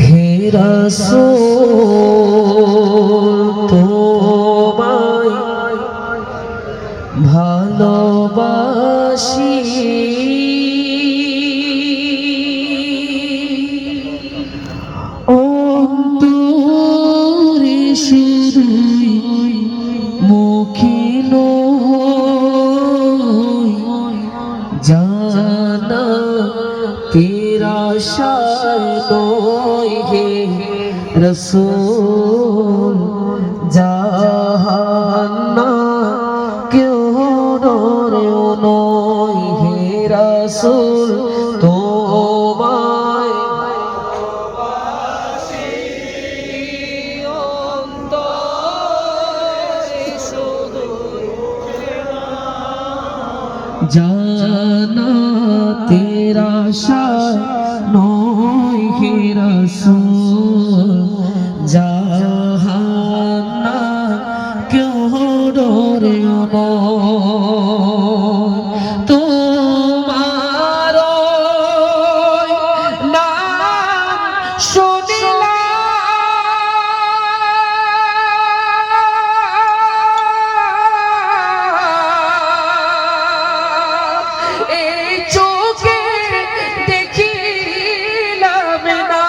হে রাসূল তোমায় ভালোবাসি, অন্তরে শুধুই মুখে নয়, জানা তেরা শায় হে রাসূল, জাহান্না কেউ ডরেও নয়। হে রাসূল তোমায় ভালোবাসি, অন্তরে শুধুই জানা তেরা শায় নয়। হে রাসূল, জাহান্না কেউ ডরেও নয়। তোমার নাম শুনিলাম, এই চোখে দেখিলাম না,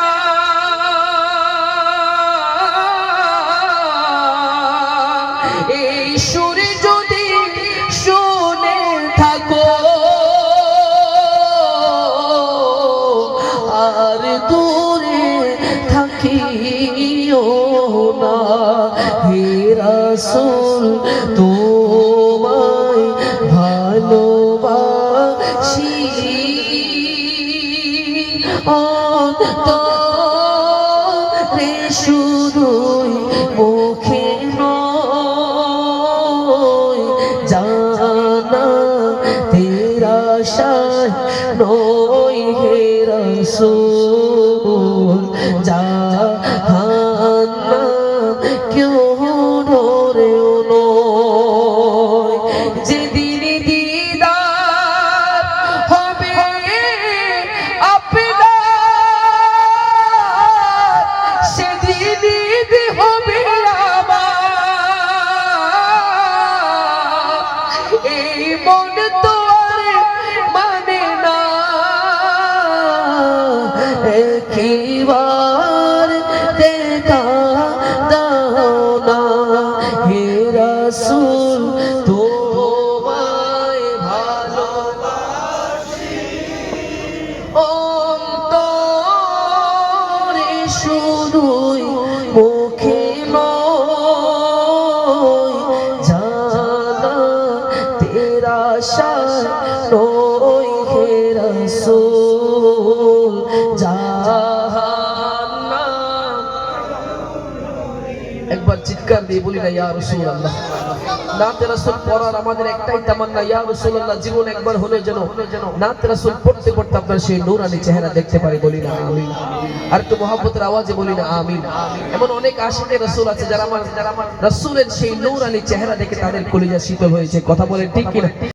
এই সুরে যদি শুনে থাকো আর দূরে থাকিও না। হে রাসূল তোমায় ভালোবাসি, অন্তরে শুধুই মুখে নয়, জানা তেরা শায় নয়। হে রাসূল, জাহান্না কেউ ডরেও নয়। যেদিন দিদার হবে আপনার, সেদিন ঈদ হবে আমার। এই মন তো আর মানে না, একবার দেখা দাও না। হে রাসূল তোমায় ভালোবাসি, অন্তরে শুধুই মুখে নয়, জানা তেরা শায় নয়। হে রাসূল, জাহান্না। একবার চিৎকার দিয়ে বলি না ইয়া রাসূলুল্লাহ। নাতে রাসূল পড়ার আমাদের একটাই তামান্না, ইয়া রাসূলুল্লাহ জীবন একবার হলে যেন নাতে রাসূল পড়তে পড়তে আপনার সেই নূরানি চেহারা দেখতে পারি। বলি না আমিন। আর একটু মহব্বতের আওয়াজে বলি না আমিন। এমন অনেক আশিকে রাসূল আছে যারা আমার রাসূলের সেই নূরানি চেহারা দেখে তাদের কলিজা শীতল হয়েছে। কথা বলে ঠিক কিনা?